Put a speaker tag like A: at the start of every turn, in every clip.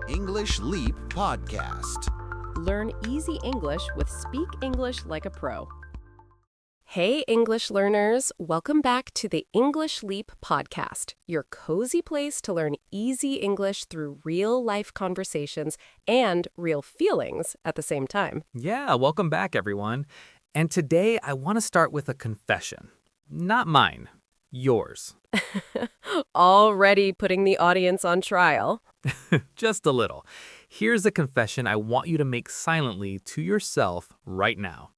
A: English Leap Podcast.
B: Learn easy English with Speak English Like a Pro. Hey, English learners. Welcome back to the English Leap Podcast, your cozy place to learn easy English through real-life conversations and real feelings at the same time.
C: Yeah, welcome back, everyone. And today I want to start with a confession. Not mine, yours.
B: Already putting the audience on trial.
C: Just a little. Here's a confession I want you to make silently to yourself right now.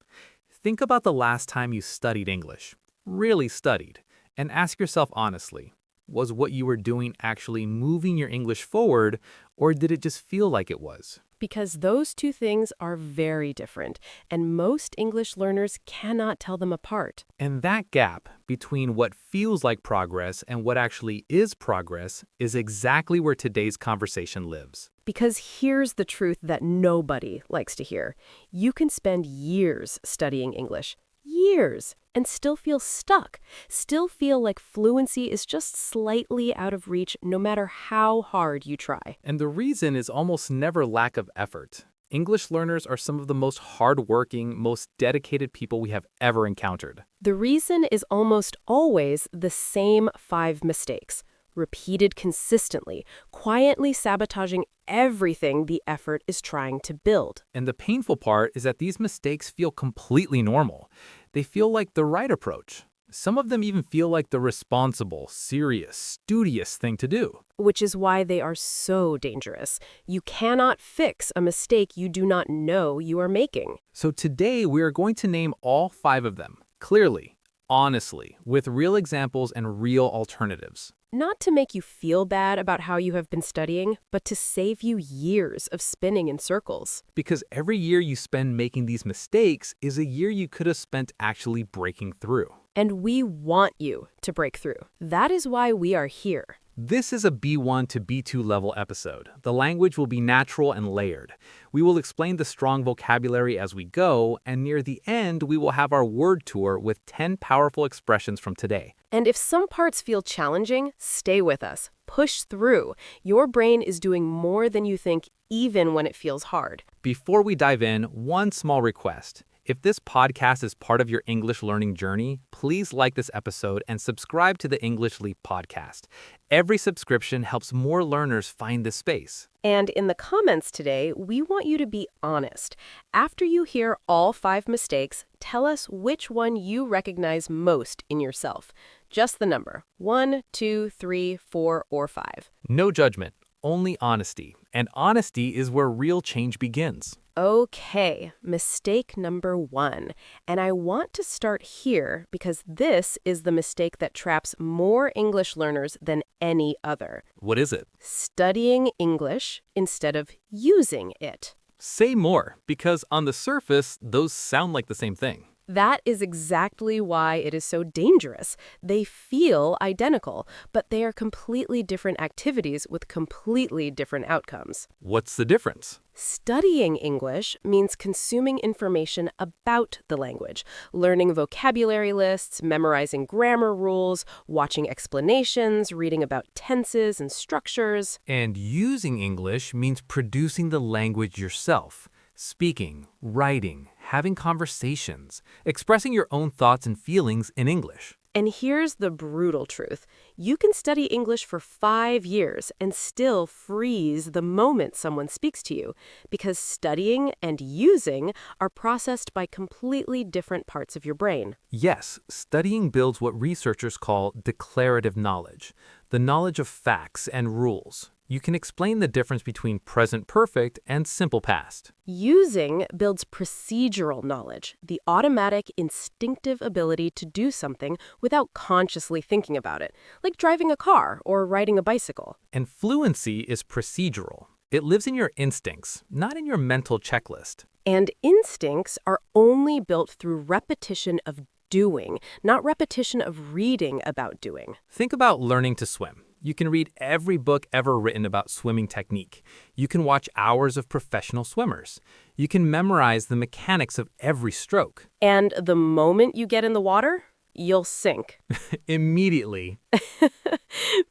C: Think about the last time you studied English, really studied, and ask yourself honestly, was what you were doing actually moving your English forward, or did it just feel like it was?
B: Because those two things are very different, and most English learners cannot tell them apart.
C: And that gap between what feels like progress and what actually is progress is exactly where today's conversation lives.
B: Because here's the truth that nobody likes to hear. You can spend years studying English, years, and still feel stuck, still feel like fluency is just slightly out of reach no matter how hard you try.
C: And the reason is almost never lack of effort. English learners are some of the most hardworking, most dedicated people we have ever encountered.
B: The reason is almost always the same 5 mistakes, repeated consistently, quietly sabotaging everything the effort is trying to build.
C: And the painful part is that these mistakes feel completely normal. They feel like the right approach. Some of them even feel like the responsible, serious, studious thing to do.
B: Which is why they are so dangerous. You cannot fix a mistake you do not know you are making.
C: So today we are going to name all 5 of them, clearly, honestly, with real examples and real alternatives.
B: Not to make you feel bad about how you have been studying, but to save you years of spinning in circles.
C: Because every year you spend making these mistakes is a year you could have spent actually breaking through.
B: And we want you to break through. That is why we are here.
C: This is a B1 to B2 level episode. The language will be natural and layered. We will explain the strong vocabulary as we go, and near the end, we will have our word tour with 10 powerful expressions from today.
B: And if some parts feel challenging, stay with us. Push through. Your brain is doing more than you think, even when it feels hard.
C: Before we dive in, one small request. If this podcast is part of your English learning journey, please like this episode and subscribe to the English Leap podcast. Every subscription helps more learners find this space.
B: And in the comments today, we want you to be honest. After you hear all 5 mistakes, tell us which one you recognize most in yourself. Just the number 1, 2, 3, 4, or 5.
C: No judgment, only honesty. And honesty is where real change begins.
B: Okay, mistake number 1. And I want to start here because this is the mistake that traps more English learners than any other.
C: What is it?
B: Studying English instead of using it.
C: Say more, because on the surface, those sound like the same thing.
B: That is exactly why it is so dangerous. They feel identical, but they are completely different activities with completely different outcomes.
C: What's the difference?
B: Studying English means consuming information about the language, learning vocabulary lists, memorizing grammar rules, watching explanations, reading about tenses and structures.
C: And using English means producing the language yourself. Speaking, writing, having conversations, expressing your own thoughts and feelings in English.
B: And here's the brutal truth. You can study English for 5 years and still freeze the moment someone speaks to you, because studying and using are processed by completely different parts of your brain.
C: Yes, studying builds what researchers call declarative knowledge, the knowledge of facts and rules. You can explain the difference between present perfect and simple past.
B: Using builds procedural knowledge, the automatic, instinctive ability to do something without consciously thinking about it, like driving a car or riding a bicycle.
C: And fluency is procedural. It lives in your instincts, not in your mental checklist.
B: And instincts are only built through repetition of doing, not repetition of reading about doing.
C: Think about learning to swim. You can read every book ever written about swimming technique. You can watch hours of professional swimmers. You can memorize the mechanics of every stroke.
B: And the moment you get in the water, you'll sink.
C: Immediately.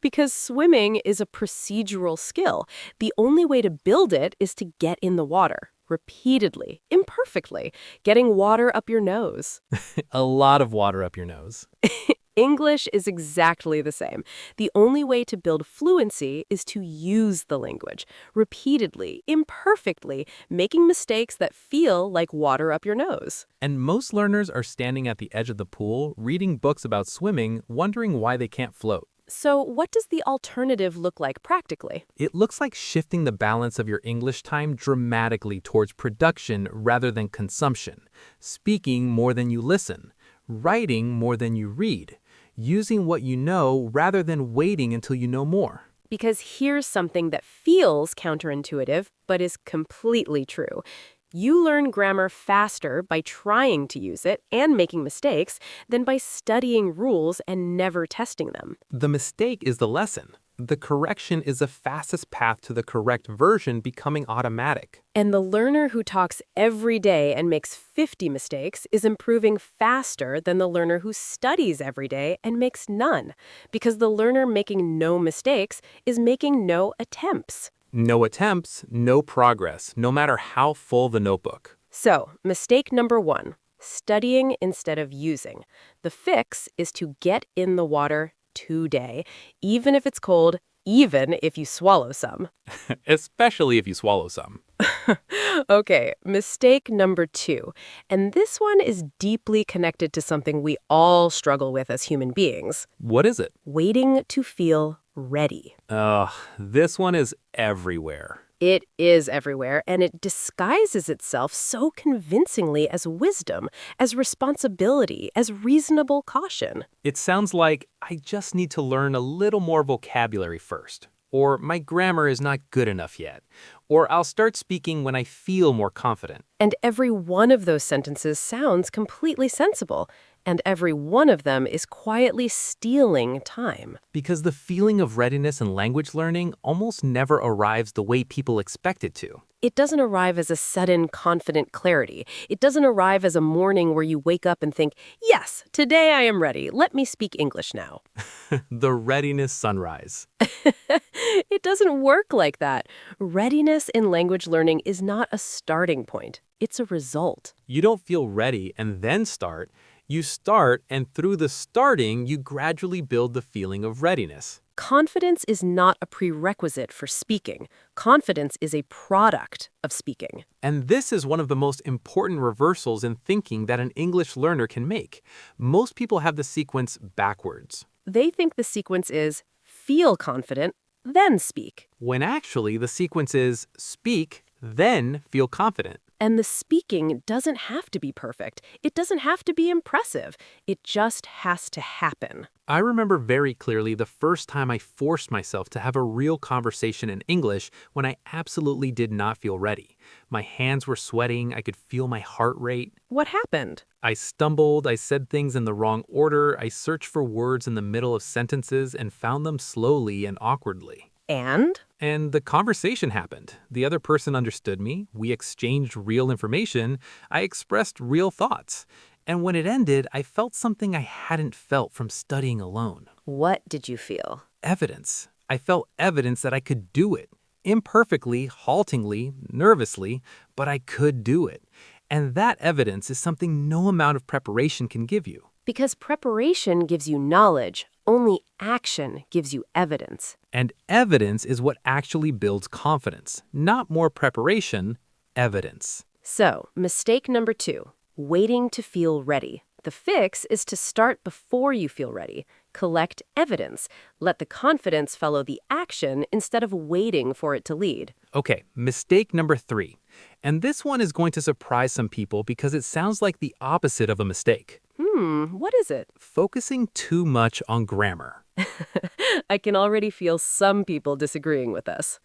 B: Because swimming is a procedural skill. The only way to build it is to get in the water, repeatedly, imperfectly, getting water up your nose.
C: A lot of water up your nose.
B: English is exactly the same. The only way to build fluency is to use the language, repeatedly, imperfectly, making mistakes that feel like water up your nose.
C: And most learners are standing at the edge of the pool, reading books about swimming, wondering why they can't float.
B: So what does the alternative look like practically?
C: It looks like shifting the balance of your English time dramatically towards production rather than consumption, speaking more than you listen, writing more than you read, using what you know rather than waiting until you know more.
B: Because here's something that feels counterintuitive, but is completely true. You learn grammar faster by trying to use it and making mistakes than by studying rules and never testing them.
C: The mistake is the lesson. The correction is the fastest path to the correct version becoming automatic.
B: And the learner who talks every day and makes 50 mistakes is improving faster than the learner who studies every day and makes none, because the learner making no mistakes is making no attempts.
C: No attempts, no progress, no matter how full the notebook.
B: So, mistake number 1, studying instead of using. The fix is to get in the water today, even if it's cold, even if you swallow some.
C: Especially if you swallow some.
B: Okay, mistake number 2. And this one is deeply connected to something we all struggle with as human beings.
C: What is it?
B: Waiting to feel ready.
C: This one is everywhere.
B: It is everywhere, and it disguises itself so convincingly as wisdom, as responsibility, as reasonable caution.
C: It sounds like I just need to learn a little more vocabulary first, or my grammar is not good enough yet, or I'll start speaking when I feel more confident.
B: And every one of those sentences sounds completely sensible, and every one of them is quietly stealing time.
C: Because the feeling of readiness in language learning almost never arrives the way people expect it to.
B: It doesn't arrive as a sudden, confident clarity. It doesn't arrive as a morning where you wake up and think, yes, today I am ready. Let me speak English now.
C: The readiness sunrise.
B: It doesn't work like that. Readiness in language learning is not a starting point. It's a result.
C: You don't feel ready and then start. You start, and through the starting, you gradually build the feeling of readiness.
B: Confidence is not a prerequisite for speaking. Confidence is a product of speaking.
C: And this is one of the most important reversals in thinking that an English learner can make. Most people have the sequence backwards,
B: They think the sequence is feel confident, then speak.
C: when actually the sequence is speak, then feel confident.
B: And the speaking doesn't have to be perfect. It doesn't have to be impressive. It just has to happen.
C: I remember very clearly the first time I forced myself to have a real conversation in English when I absolutely did not feel ready. My hands were sweating, I could feel my heart rate.
B: What happened?
C: I stumbled, I said things in the wrong order, I searched for words in the middle of sentences and found them slowly and awkwardly.
B: And?
C: And the conversation happened. The other person understood me, we exchanged real information, I expressed real thoughts. And when it ended, I felt something I hadn't felt from studying alone.
B: What did you feel?
C: Evidence. I felt evidence that I could do it. Imperfectly, haltingly, nervously, but I could do it. And that evidence is something no amount of preparation can give you.
B: Because preparation gives you knowledge. Only action gives you evidence.
C: And evidence is what actually builds confidence. Not more preparation, evidence.
B: So, mistake number 2, waiting to feel ready. The fix is to start before you feel ready. Collect evidence. Let the confidence follow the action instead of waiting for it to lead.
C: Okay, mistake number 3. And this one is going to surprise some people because it sounds like the opposite of a mistake.
B: What is it?
C: Focusing too much on grammar.
B: I can already feel some people disagreeing with us.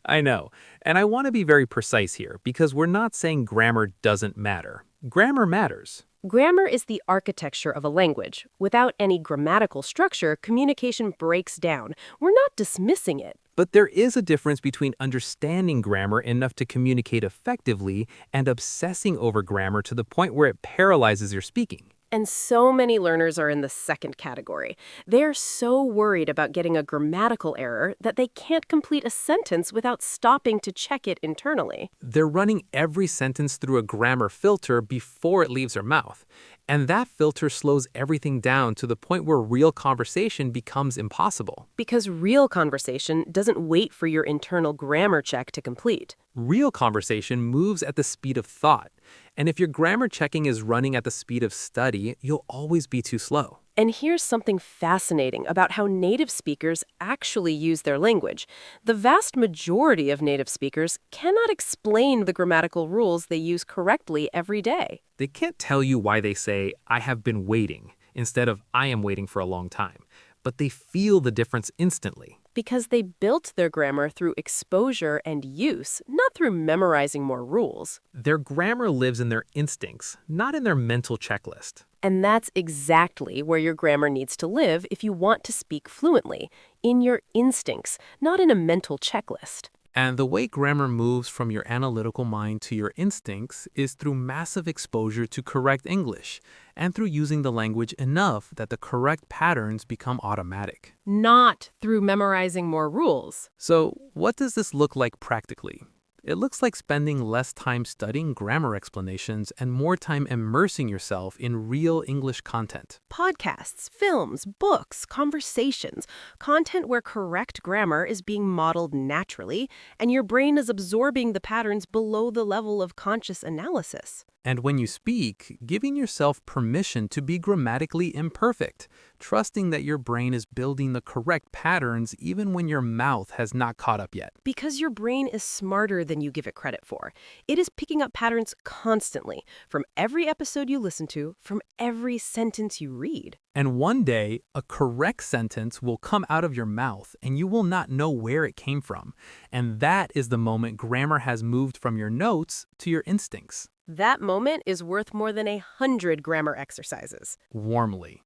C: I know. And I want to be very precise here because we're not saying grammar doesn't matter. Grammar matters.
B: Grammar is the architecture of a language. Without any grammatical structure, communication breaks down. We're not dismissing it.
C: But there is a difference between understanding grammar enough to communicate effectively and obsessing over grammar to the point where it paralyzes your speaking.
B: And so many learners are in the second category. They're so worried about getting a grammatical error that they can't complete a sentence without stopping to check it internally.
C: They're running every sentence through a grammar filter before it leaves their mouth. And that filter slows everything down to the point where real conversation becomes impossible.
B: Because real conversation doesn't wait for your internal grammar check to complete.
C: Real conversation moves at the speed of thought. And if your grammar checking is running at the speed of study, you'll always be too slow.
B: And here's something fascinating about how native speakers actually use their language. The vast majority of native speakers cannot explain the grammatical rules they use correctly every day.
C: They can't tell you why they say, "I have been waiting," instead of "I am waiting for a long time." But they feel the difference instantly.
B: Because they built their grammar through exposure and use, not through memorizing more rules.
C: Their grammar lives in their instincts, not in their mental checklist.
B: And that's exactly where your grammar needs to live if you want to speak fluently, in your instincts, not in a mental checklist.
C: And the way grammar moves from your analytical mind to your instincts is through massive exposure to correct English, and through using the language enough that the correct patterns become automatic.
B: Not through memorizing more rules.
C: So, what does this look like practically? It looks like spending less time studying grammar explanations and more time immersing yourself in real English content.
B: Podcasts, films, books, conversations, content where correct grammar is being modeled naturally and your brain is absorbing the patterns below the level of conscious analysis.
C: And when you speak, giving yourself permission to be grammatically imperfect, trusting that your brain is building the correct patterns even when your mouth has not caught up yet.
B: Because your brain is smarter than you give it credit for. It is picking up patterns constantly, from every episode you listen to, from every sentence you read.
C: And one day, a correct sentence will come out of your mouth and you will not know where it came from. And that is the moment grammar has moved from your notes to your instincts.
B: That moment is worth more than 100 grammar exercises.
C: Warmly.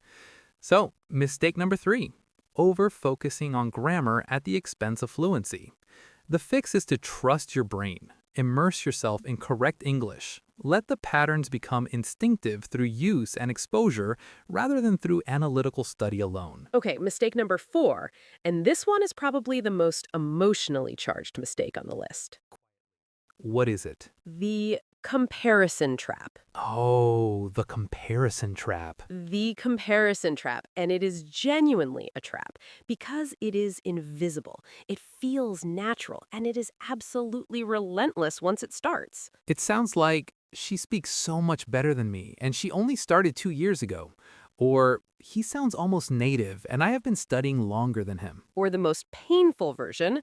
C: So, mistake number 3, over-focusing on grammar at the expense of fluency. The fix is to trust your brain. Immerse yourself in correct English. Let the patterns become instinctive through use and exposure rather than through analytical study alone.
B: Okay, mistake number 4, and this one is probably the most emotionally charged mistake on the list.
C: What is it?
B: The comparison trap.
C: Oh, the comparison trap.
B: The comparison trap, and it is genuinely a trap because it is invisible. It feels natural, and it is absolutely relentless once it starts.
C: It sounds like, "She speaks so much better than me, and she only started 2 years ago." Or, "He sounds almost native, and I have been studying longer than him."
B: Or the most painful version,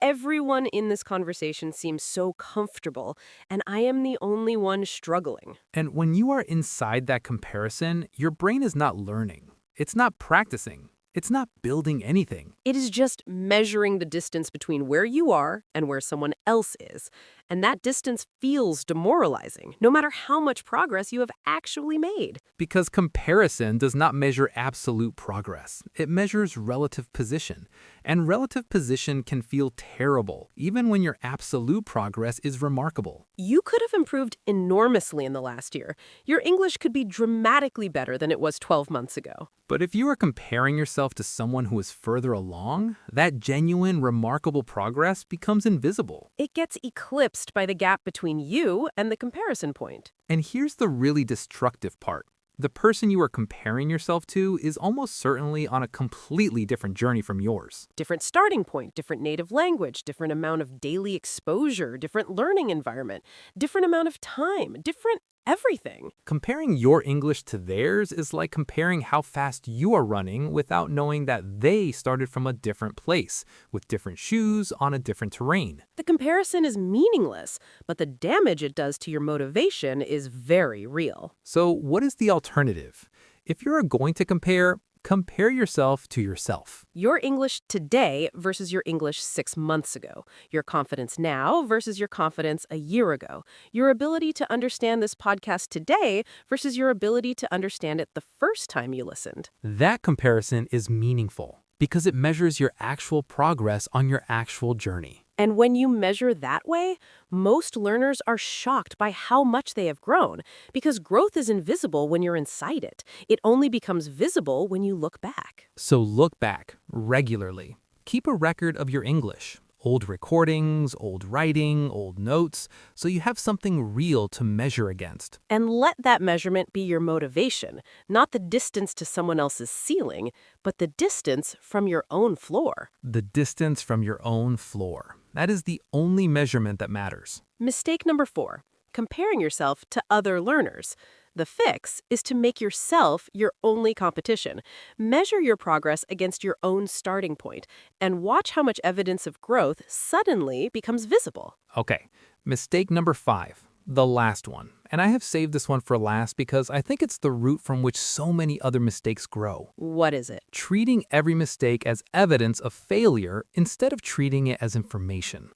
B: everyone in this conversation seems so comfortable, and I am the only one struggling.
C: And when you are inside that comparison, your brain is not learning. It's not practicing. It's not building anything.
B: It is just measuring the distance between where you are and where someone else is. And that distance feels demoralizing, no matter how much progress you have actually made.
C: Because comparison does not measure absolute progress. It measures relative position. And relative position can feel terrible, even when your absolute progress is remarkable.
B: You could have improved enormously in the last year. Your English could be dramatically better than it was 12 months ago.
C: But if you are comparing yourself to someone who is further along, that genuine, remarkable progress becomes invisible.
B: It gets eclipsed by the gap between you and the comparison point.
C: And here's the really destructive part. The person you are comparing yourself to is almost certainly on a completely different journey from yours.
B: Different starting point, different native language, different amount of daily exposure, different learning environment, different amount of time, different everything.
C: Comparing your English to theirs is like comparing how fast you are running without knowing that they started from a different place, with different shoes on a different terrain.
B: The comparison is meaningless, but the damage it does to your motivation is very real.
C: So what is the alternative? If you're going to compare yourself to yourself.
B: Your English today versus your English 6 months ago. Your confidence now versus your confidence a year ago. Your ability to understand this podcast today versus your ability to understand it the first time you listened.
C: That comparison is meaningful because it measures your actual progress on your actual journey.
B: And when you measure that way, most learners are shocked by how much they have grown, because growth is invisible when you're inside it. It only becomes visible when you look back.
C: So look back regularly. Keep a record of your English. Old recordings, old writing, old notes, so you have something real to measure against.
B: And let that measurement be your motivation, not the distance to someone else's ceiling, but the distance from your own floor.
C: The distance from your own floor. That is the only measurement that matters.
B: Mistake number 4, comparing yourself to other learners. The fix is to make yourself your only competition. Measure your progress against your own starting point and watch how much evidence of growth suddenly becomes visible.
C: Okay, mistake number 5, the last one. And I have saved this one for last because I think it's the root from which so many other mistakes grow.
B: What is it?
C: Treating every mistake as evidence of failure instead of treating it as information.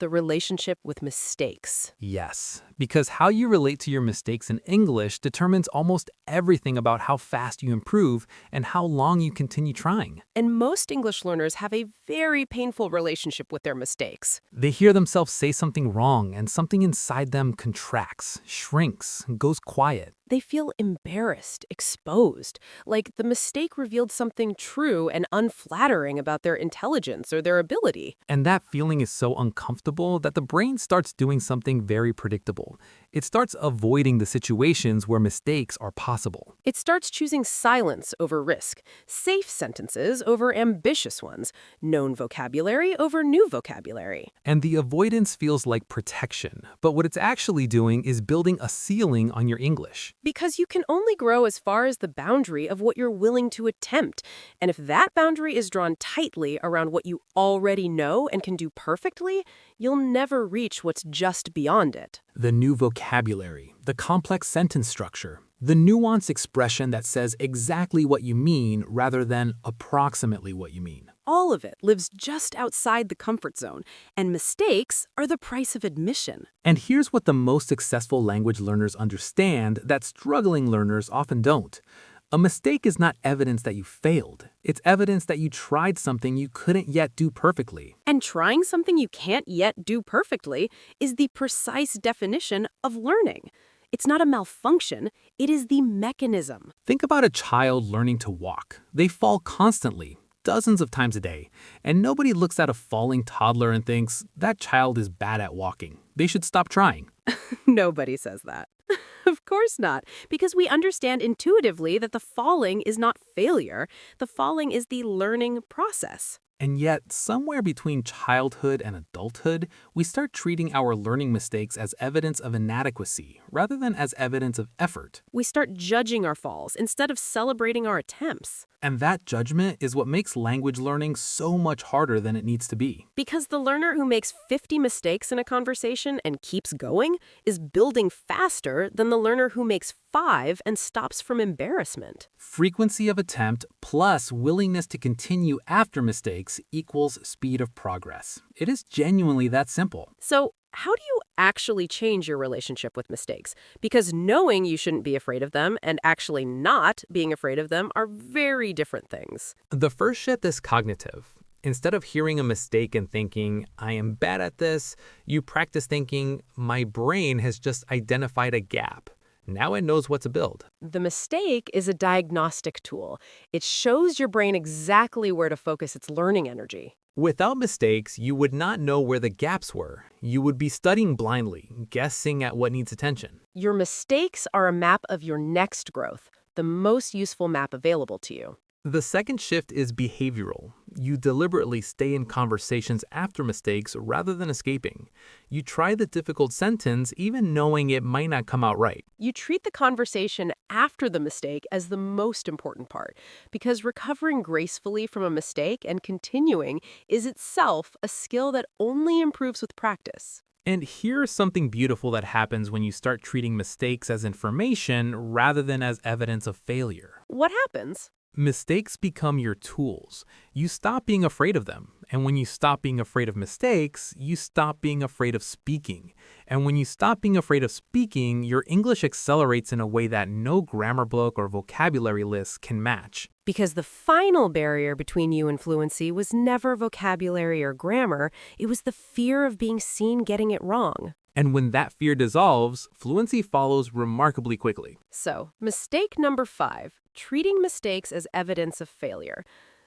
B: The relationship with mistakes.
C: Yes, because how you relate to your mistakes in English determines almost everything about how fast you improve and how long you continue trying.
B: And most English learners have a very painful relationship with their mistakes.
C: They hear themselves say something wrong and something inside them contracts, shrinks, goes quiet.
B: They feel embarrassed, exposed, like the mistake revealed something true and unflattering about their intelligence or their ability.
C: And that feeling is so uncomfortable that the brain starts doing something very predictable. It starts avoiding the situations where mistakes are possible.
B: It starts choosing silence over risk, safe sentences over ambitious ones, known vocabulary over new vocabulary.
C: And the avoidance feels like protection, but what it's actually doing is building a ceiling on your English.
B: Because you can only grow as far as the boundary of what you're willing to attempt. And if that boundary is drawn tightly around what you already know and can do perfectly, you'll never reach what's just beyond it.
C: The new vocabulary, the complex sentence structure, the nuanced expression that says exactly what you mean rather than approximately what you mean.
B: All of it lives just outside the comfort zone, and mistakes are the price of admission.
C: And here's what the most successful language learners understand that struggling learners often don't. A mistake is not evidence that you failed. It's evidence that you tried something you couldn't yet do perfectly.
B: And trying something you can't yet do perfectly is the precise definition of learning. It's not a malfunction, it is the mechanism.
C: Think about a child learning to walk. They fall constantly, dozens of times a day, and nobody looks at a falling toddler and thinks, that child is bad at walking. They should stop trying.
B: Nobody says that. Of course not, because we understand intuitively that the falling is not failure. The falling is the learning process.
C: And yet, somewhere between childhood and adulthood, we start treating our learning mistakes as evidence of inadequacy rather than as evidence of effort.
B: We start judging our falls instead of celebrating our attempts.
C: And that judgment is what makes language learning so much harder than it needs to be.
B: Because the learner who makes 50 mistakes in a conversation and keeps going is building faster than the learner who makes 5 and stops from embarrassment.
C: Frequency of attempt plus willingness to continue after mistakes equals speed of progress. It is genuinely that simple.
B: So, how do you actually change your relationship with mistakes? Because knowing you shouldn't be afraid of them and actually not being afraid of them are very different things.
C: The first shift is cognitive. Instead of hearing a mistake and thinking, I am bad at this, you practice thinking, my brain has just identified a gap. Now it knows what to build.
B: The mistake is a diagnostic tool. It shows your brain exactly where to focus its learning energy.
C: Without mistakes, you would not know where the gaps were. You would be studying blindly, guessing at what needs attention.
B: Your mistakes are a map of your next growth, the most useful map available to you.
C: The second shift is behavioral. You deliberately stay in conversations after mistakes rather than escaping. You try the difficult sentence even knowing it might not come out right.
B: You treat the conversation after the mistake as the most important part, because recovering gracefully from a mistake and continuing is itself a skill that only improves with practice.
C: And here's something beautiful that happens when you start treating mistakes as information rather than as evidence of failure.
B: What happens?
C: Mistakes become your tools. You stop being afraid of them, And when you stop being afraid of mistakes, you stop being afraid of speaking. And when you stop being afraid of speaking, your English accelerates in a way that no grammar book or vocabulary list can match.
B: Because the final barrier between you and fluency was never vocabulary or grammar, it was the fear of being seen getting it wrong.
C: And when that fear dissolves, fluency follows remarkably quickly.
B: So, mistake number 5, treating mistakes as evidence of failure.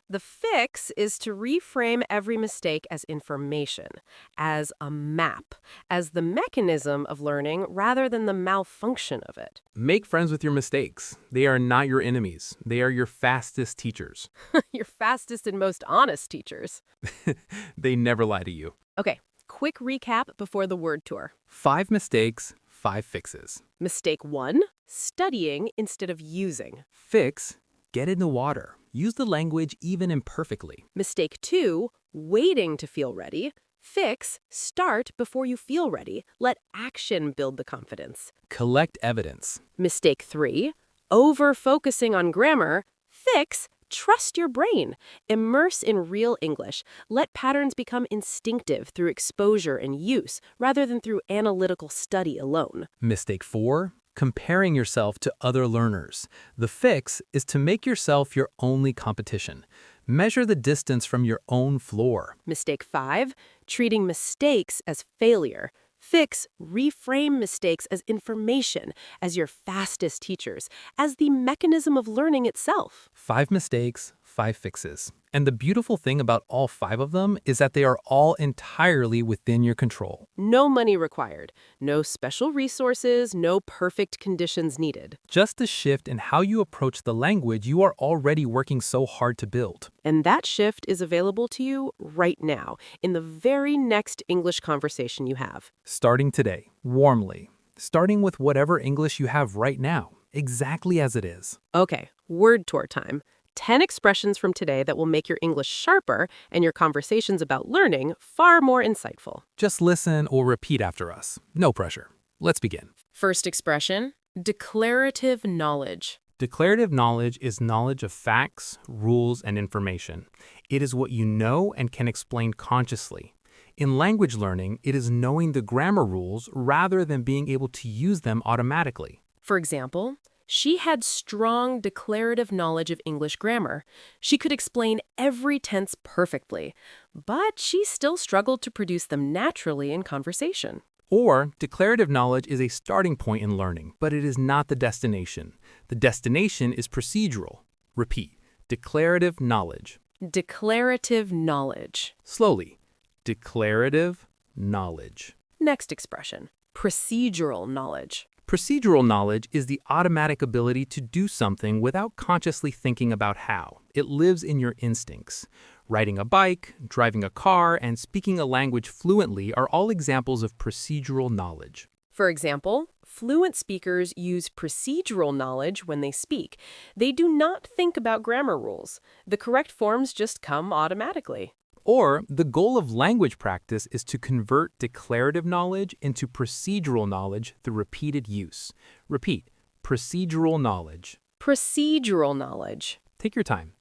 B: The fix is to reframe every mistake as information, as a map, as the mechanism of learning rather than the malfunction of it.
C: Make friends with your mistakes. They are not your enemies. They are your fastest teachers.
B: Your fastest and most honest teachers.
C: They never lie to you.
B: Okay, quick recap before the word tour.
C: 5 mistakes, 5 fixes.
B: Mistake 1, studying instead of using.
C: Fix, get in the water. Use the language even imperfectly.
B: Mistake 2, waiting to feel ready. Fix, start before you feel ready. Let action build the confidence.
C: Collect evidence.
B: Mistake 3, over-focusing on grammar. Fix, trust your brain. Immerse in real English. Let patterns become instinctive through exposure and use, rather than through analytical study alone.
C: Mistake 4, comparing yourself to other learners. The fix is to make yourself your only competition. Measure the distance from your own floor.
B: Mistake 5, treating mistakes as failure. Fix, reframe mistakes as information, as your fastest teachers, as the mechanism of learning itself.
C: 5 mistakes, 5 fixes. And the beautiful thing about all 5 of them is that they are all entirely within your control.
B: No money required, no special resources, no perfect conditions needed.
C: Just a shift in how you approach the language you are already working so hard to build.
B: And that shift is available to you right now, in the very next English conversation you have.
C: Starting today, warmly. Starting with whatever English you have right now, exactly as it is.
B: Okay, word tour time. 10 expressions from today that will make your English sharper and your conversations about learning far more insightful.
C: Just listen or repeat after us. No pressure. Let's begin.
B: First expression, declarative knowledge.
C: Declarative knowledge is knowledge of facts, rules, and information. It is what you know and can explain consciously. In language learning, it is knowing the grammar rules rather than being able to use them automatically.
B: For example, she had strong declarative knowledge of English grammar. She could explain every tense perfectly, but she still struggled to produce them naturally in conversation.
C: Or, declarative knowledge is a starting point in learning, but it is not the destination. The destination is procedural. Repeat, declarative knowledge.
B: Declarative knowledge.
C: Slowly, declarative knowledge.
B: Next expression, procedural knowledge.
C: Procedural knowledge is the automatic ability to do something without consciously thinking about how. It lives in your instincts. Riding a bike, driving a car, and speaking a language fluently are all examples of procedural knowledge.
B: For example, fluent speakers use procedural knowledge when they speak. They do not think about grammar rules. The correct forms just come automatically.
C: Or, the goal of language practice is to convert declarative knowledge into procedural knowledge through repeated use. Repeat, procedural knowledge.
B: Procedural knowledge.
C: Take your time.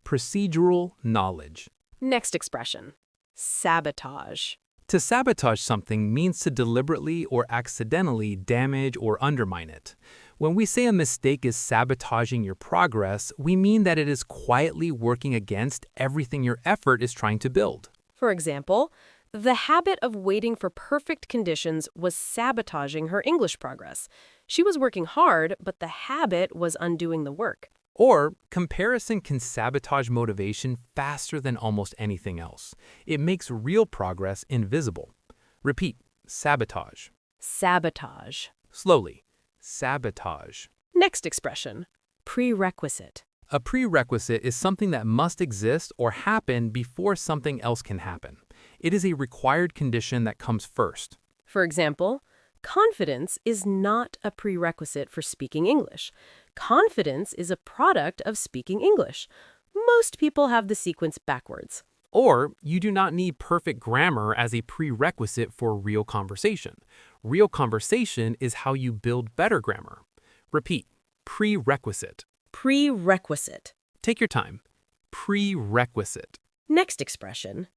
C: Procedural knowledge.
B: Next expression, sabotage.
C: To sabotage something means to deliberately or accidentally damage or undermine it. When we say a mistake is sabotaging your progress, we mean that it is quietly working against everything your effort is trying to build.
B: For example, the habit of waiting for perfect conditions was sabotaging her English progress. She was working hard, but the habit was undoing the work.
C: Or, comparison can sabotage motivation faster than almost anything else. It makes real progress invisible. Repeat, sabotage.
B: Sabotage.
C: Slowly, sabotage.
B: Next expression, prerequisite.
C: A prerequisite is something that must exist or happen before something else can happen. It is a required condition that comes first.
B: For example, confidence is not a prerequisite for speaking English. Confidence is a product of speaking English. Most people have the sequence backwards.
C: Or, you do not need perfect grammar as a prerequisite for real conversation. Real conversation is how you build better grammar. Repeat, prerequisite.
B: Prerequisite.
C: Take your time. Prerequisite.
B: Next expression,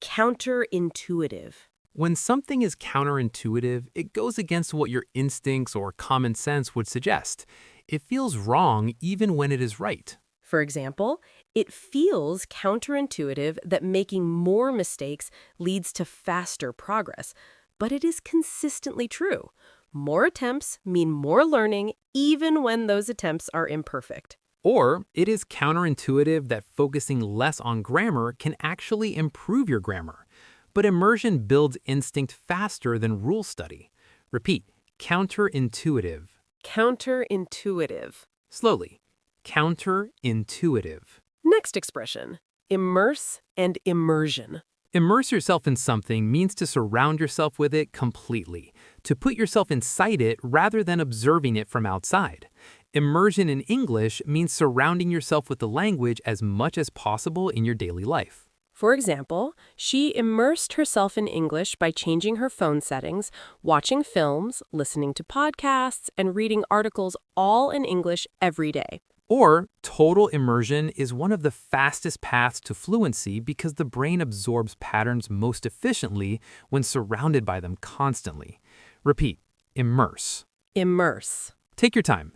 B: Counterintuitive.
C: When something is counterintuitive, it goes against what your instincts or common sense would suggest. It feels wrong even when it is right.
B: For example, it feels counterintuitive that making more mistakes leads to faster progress, but it is consistently true. More attempts mean more learning, even when those attempts are imperfect.
C: Or it is counterintuitive that focusing less on grammar can actually improve your grammar. But immersion builds instinct faster than rule study. Repeat, counterintuitive.
B: Counterintuitive.
C: Slowly, counterintuitive.
B: Next expression, immerse and immersion.
C: Immerse yourself in something means to surround yourself with it completely, to put yourself inside it rather than observing it from outside. Immersion in English means surrounding yourself with the language as much as possible in your daily life.
B: For example, she immersed herself in English by changing her phone settings, watching films, listening to podcasts, and reading articles all in English every day.
C: Or total immersion is one of the fastest paths to fluency because the brain absorbs patterns most efficiently when surrounded by them constantly. Repeat, immerse.
B: Immerse.
C: Take your time.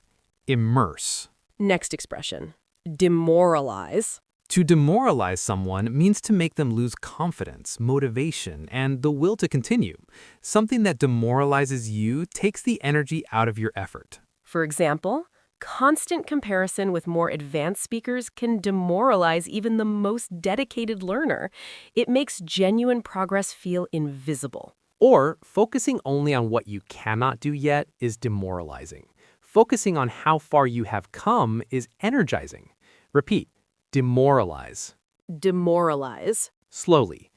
C: Immerse.
B: Next expression, demoralize.
C: To demoralize someone means to make them lose confidence, motivation, and the will to continue. Something that demoralizes you takes the energy out of your effort.
B: For example, constant comparison with more advanced speakers can demoralize even the most dedicated learner. It makes genuine progress feel invisible.
C: Or focusing only on what you cannot do yet is demoralizing. Focusing on how far you have come is energizing. Repeat, demoralize.
B: Demoralize.
C: Slowly,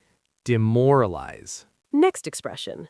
C: demoralize.
B: Next expression,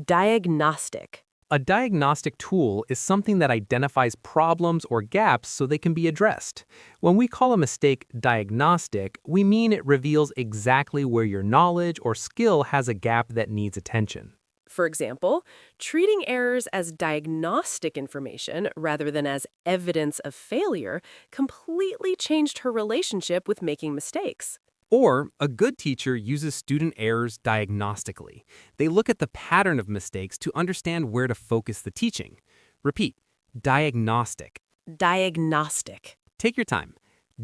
B: diagnostic.
C: A diagnostic tool is something that identifies problems or gaps so they can be addressed. When we call a mistake diagnostic, we mean it reveals exactly where your knowledge or skill has a gap that needs attention.
B: For example, treating errors as diagnostic information rather than as evidence of failure completely changed her relationship with making mistakes.
C: Or, a good teacher uses student errors diagnostically. They look at the pattern of mistakes to understand where to focus the teaching. Repeat, diagnostic.
B: Diagnostic.
C: Take your time.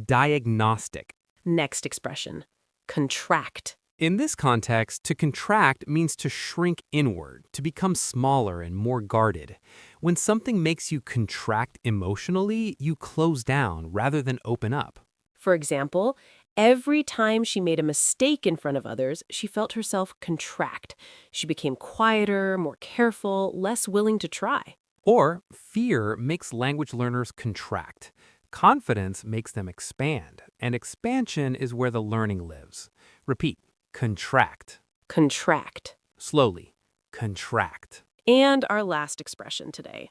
C: Diagnostic.
B: Next expression, contract.
C: In this context, to contract means to shrink inward, to become smaller and more guarded. When something makes you contract emotionally, you close down rather than open up.
B: For example, every time she made a mistake in front of others, she felt herself contract. She became quieter, more careful, less willing to try.
C: Or, fear makes language learners contract. Confidence makes them expand, and expansion is where the learning lives. Repeat, contract.
B: Contract.
C: Slowly, contract.
B: And our last expression today,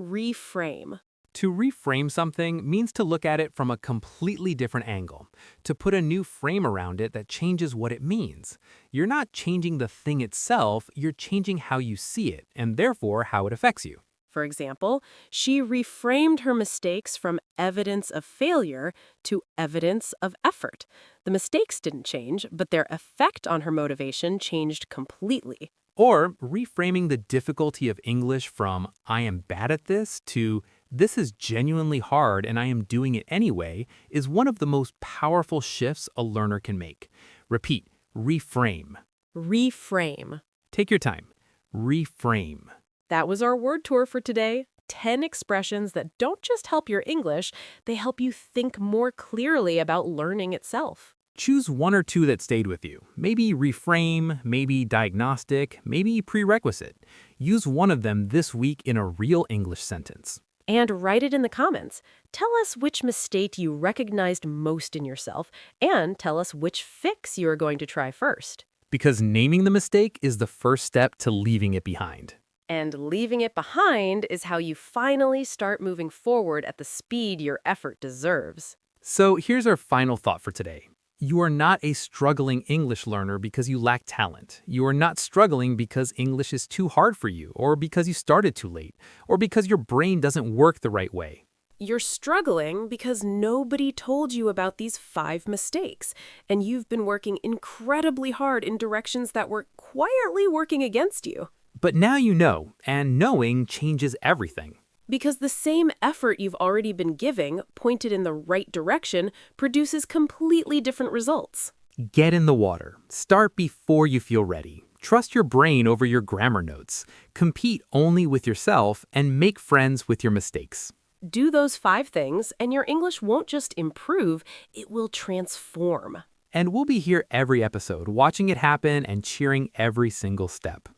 B: reframe.
C: To reframe something means to look at it from a completely different angle, to put a new frame around it that changes what it means. You're not changing the thing itself, you're changing how you see it, and therefore how it affects you.
B: For example, she reframed her mistakes from evidence of failure to evidence of effort. The mistakes didn't change, but their effect on her motivation changed completely.
C: Or reframing the difficulty of English from "I am bad at this" to "this is genuinely hard and I am doing it anyway" is one of the most powerful shifts a learner can make. Repeat, reframe.
B: Reframe.
C: Take your time. Reframe.
B: That was our word tour for today. 10 expressions that don't just help your English, they help you think more clearly about learning itself.
C: Choose one or two that stayed with you. Maybe reframe, maybe diagnostic, maybe prerequisite. Use one of them this week in a real English sentence.
B: And write it in the comments. Tell us which mistake you recognized most in yourself, and tell us which fix you are going to try first.
C: Because naming the mistake is the first step to leaving it behind.
B: And leaving it behind is how you finally start moving forward at the speed your effort deserves.
C: So here's our final thought for today. You are not a struggling English learner because you lack talent. You are not struggling because English is too hard for you, or because you started too late, or because your brain doesn't work the right way.
B: You're struggling because nobody told you about these 5 mistakes, and you've been working incredibly hard in directions that were quietly working against you.
C: But now you know, and knowing changes everything.
B: Because the same effort you've already been giving, pointed in the right direction, produces completely different results.
C: Get in the water. Start before you feel ready. Trust your brain over your grammar notes. Compete only with yourself and make friends with your mistakes.
B: Do those 5 things, and your English won't just improve, it will transform.
C: And we'll be here every episode, watching it happen and cheering every single step.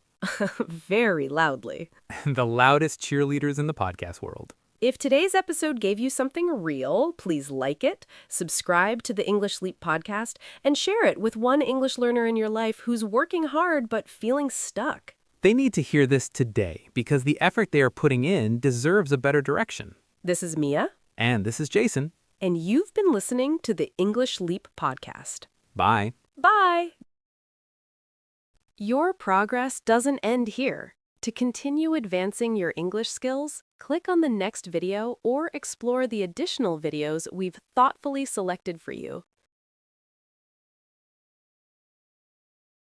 B: Very loudly.
C: The loudest cheerleaders in the podcast world.
B: If today's episode gave you something real, please like it, subscribe to the English Leap podcast, and share it with one English learner in your life who's working hard but feeling stuck.
C: They need to hear this today because the effort they are putting in deserves a better direction.
B: This is Mia,
C: And this is Jason.
B: and you've been listening to the English Leap podcast.
C: Bye.
B: Bye! Your progress doesn't end here. To continue advancing your English skills, click on the next video or explore the additional videos we've thoughtfully selected for you.